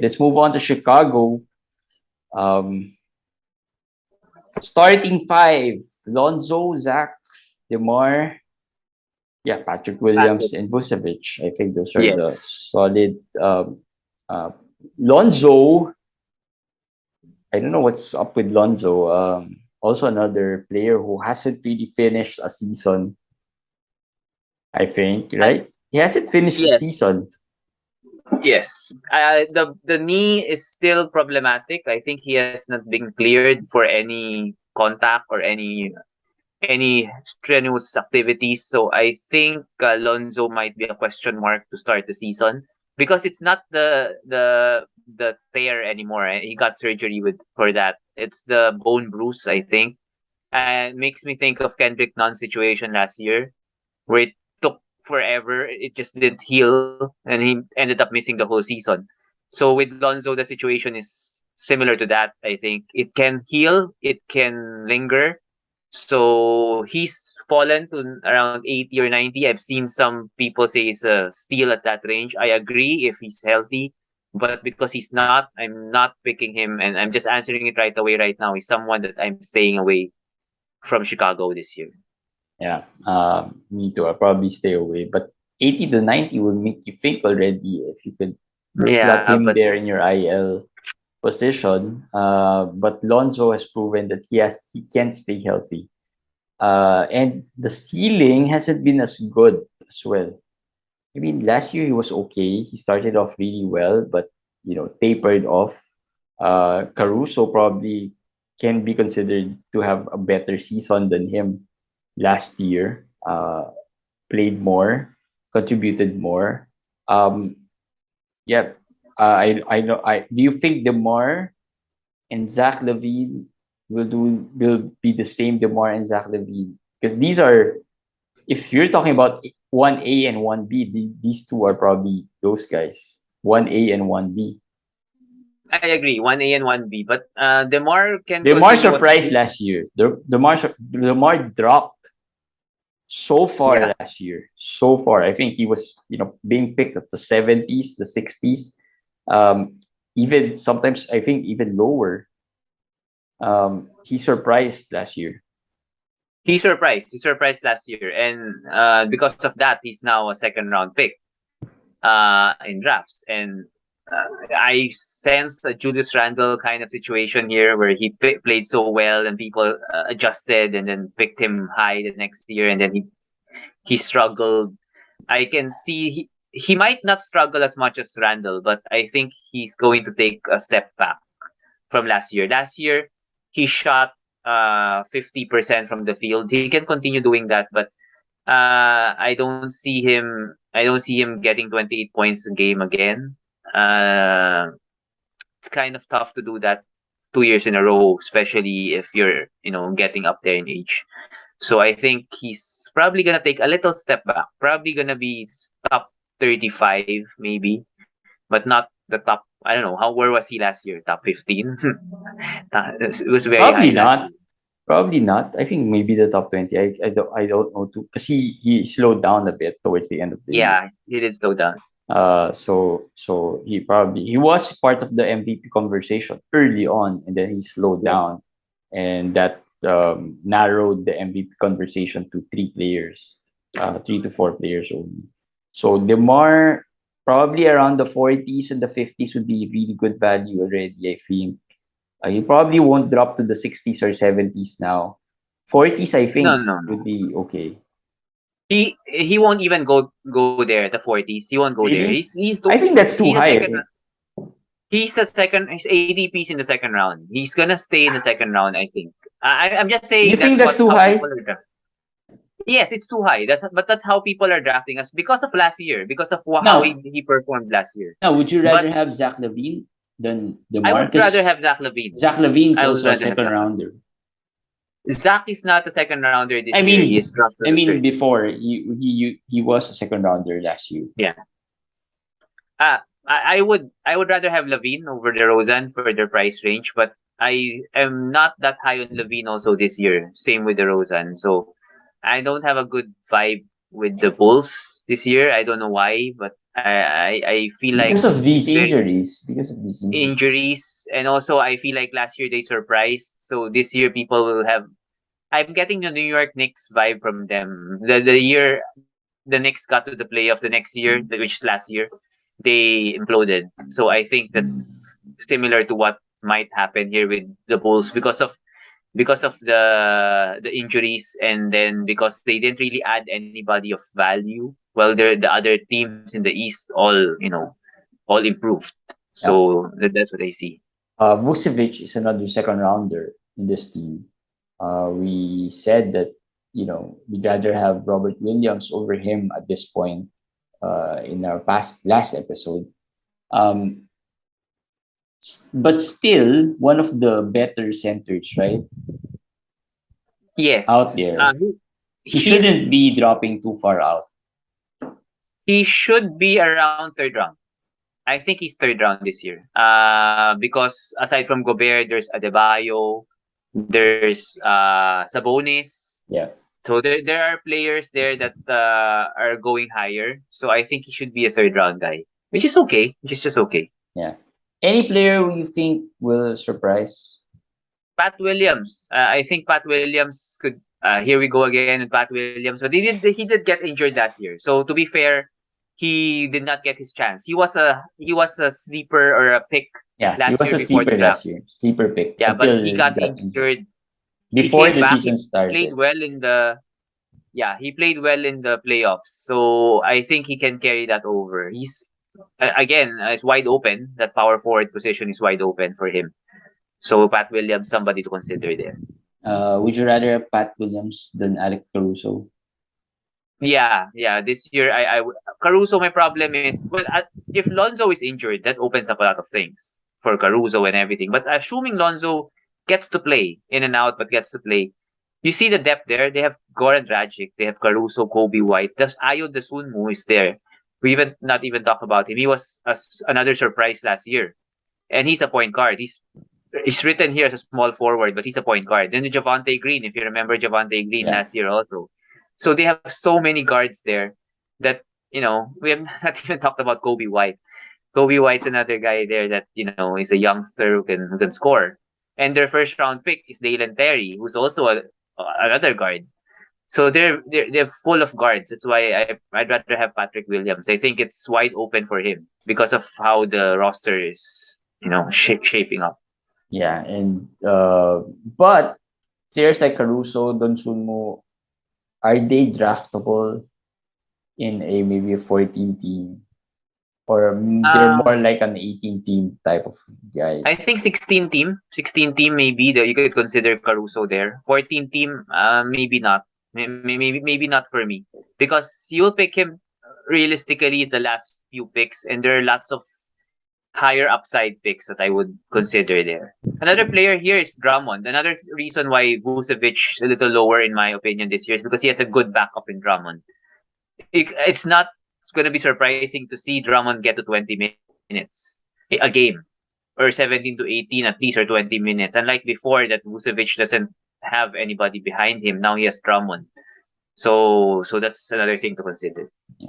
let's move on to Chicago. Starting five: Lonzo, Zach, Demar, Patrick Williams, Patrick. and Vucevic. I think those are the Yes. solid. Uh, Lonzo, I don't know what's up with Lonzo. Also another player who hasn't really finished a season. I think, I, right? He hasn't finished the yes. season. Yes. The knee is still problematic. I think he has not been cleared for any contact or any strenuous activities. So I think Alonso might be a question mark to start the season because it's not the tear anymore. He got surgery for that. It's the bone bruise, I think, and makes me think of Kendrick Nunn's situation last year, where it took forever. It just didn't heal, and he ended up missing the whole season. So with Lonzo, the situation is similar to that. I think it can heal, it can linger. So he's fallen to around 80 or 90. I've seen some people say he's a steal at that range. I agree if he's healthy, but because he's not, I'm not picking him, and I'm just answering it right away right now. He's someone that I'm staying away from Chicago this year. Yeah, me too. I'll probably stay away. But 80 to 90 will make you think already if you could slot Yeah, him but there in your IL position. But Lonzo has proven that he can stay healthy. And the ceiling hasn't been as good as well. I mean, last year he was okay. He started off really well, but tapered off. Caruso probably can be considered to have a better season than him last year. Played more, contributed more. Um, yeah, I know. I do you think Demar and Zach Lavine will be the same Demar and Zach Lavine? Because these are, if you're talking about one A and one B, these two are probably those guys. One A and one B. I agree, 1A and 1B. But Demar can Demar continue what surprised last year. Demar dropped so far yeah. last year. So far, I think he was being picked at the 70s, the 60s, even sometimes I think even lower. He surprised last year. He surprised. He surprised last year. And because of that, he's now a second round pick in drafts. And I sense a Julius Randle kind of situation here where he played so well and people adjusted and then picked him high the next year, and then he struggled. I can see he might not struggle as much as Randall, but I think he's going to take a step back from last year. Last year, he shot 50% from the field. He can continue doing that, but I don't see him. I don't see him getting 28 points a game again. It's kind of tough to do that 2 years in a row, especially if you're getting up there in age. So I think he's probably gonna take a little step back. Probably gonna be top 35 maybe, but not the top. I don't know where was he last year? Top 15. It was very high Probably last not. year. Probably not. I think maybe the top 20. I don't know too because he slowed down a bit towards the end of the year. Yeah, he did slow down. So he was part of the MVP conversation early on, and then he slowed Yeah. down, and that narrowed the MVP conversation to three players, 3 to 4 players only. So Demar probably around the 40s and the 50s would be really good value already. I think he probably won't drop to the 60s or 70s now. 40s, I No, think, no, no. would be okay. He won't even go there. The 40s. He won't go there. Really? He's I think that's too he's a high. second. He's a second. He's ADPs in the second round. He's gonna stay in the second round. I think. I'm just You saying think that's that's too how people high? are drafting. Yes, it's too high. That's how people are drafting us because of last year, because of how Now, he performed last year. now, would you But rather have Zach Levine than I Demar? would rather Because have Zach Lavine. Zach Levine's I would also a rather have second Zach. rounder. Zach is not a second rounder this I year. He is mean, drafted I the mean third. before he was a second rounder last year. Yeah. I would rather have Lavine over Derozan for their price range, but I am not that high on Lavine also this year. Same with Derozan. So I don't have a good vibe with the Bulls this year. I don't know why, but I feel like Because of these the injuries. Because of these injuries. injuries, and also I feel like last year they surprised. So this year people will have. I'm getting the New York Knicks vibe from them. The year the Knicks got to the playoff the next year, which is last year, they imploded. So I think that's similar to what might happen here with the Bulls because of the injuries, and then because they didn't really add anybody of value. Well, the other teams in the East all improved. Yeah. So that's what I see. Vucevic is another second rounder in this team. We said that, we'd rather have Robert Williams over him at this point in our last episode. Um, but still, one of the better centers, right, out Yes, there. He shouldn't he's be dropping too far out. he should be around third round. I think he's third round this year. Because aside from Gobert, there's Adebayo, there's Sabonis. Yeah. So there are players there that are going higher. So I think he should be a third round guy, which is okay. Which is just okay. Yeah. Any player you think will surprise? Pat Williams. I think Pat Williams could. Here we go again with Pat Williams, but he did get injured last year. So to be fair, he did not get his chance. He was a sleeper or a pick Yeah, he last was year a before the sleeper draft. last year. Sleeper pick Yeah, but until he he got got injured. injured. He Before came the back. season He played started. well in the Yeah, he played well in the playoffs. So I think he can carry that over. He's again, it's wide open. That power forward position is wide open for him. So Pat Williams, somebody to consider there. Would you rather have Pat Williams than Alex Caruso? Yeah. This year, Caruso. My problem is, well, if Lonzo is injured, that opens up a lot of things for Caruso and everything. But assuming Lonzo gets to play in and out, but gets to play, you see the depth there. They have Goran Dragic, they have Caruso, Kobe White. There's Ayo Desunmu is there. We even not even talk about him. He was another surprise last year, and he's a point guard. He's written here as a small forward, but he's a point guard. Then the Javante Green, if you remember Javante Green Yeah. last year also. So they have so many guards there that, we have not even talked about Kobe White. Kobe White's another guy there that, is a youngster who can score. And their first round pick is Dalen Terry, who's also another guard. So they're full of guards. That's why I'd rather have Patrick Williams. I think it's wide open for him because of how the roster is, shaping up. Yeah, and but players like Caruso, Donsunmo, are they draftable in a maybe a 14 team, or they're Uh, more like an 18 team type of guys? I think 16 team maybe that you could consider Caruso there. 14 team, maybe not. Maybe not for me because you'll pick him realistically the last few picks, and there are lots of higher upside picks that I would consider there. Another player here is Drummond. Another reason why Vucevic is a little lower in my opinion this year is because he has a good backup in Drummond. It's not going to be surprising to see Drummond get to 20 minutes a game, or 17 to 18 at least, or 20 minutes. Unlike before that Vucevic doesn't have anybody behind him, now he has Drummond. So that's another thing to consider. Yeah.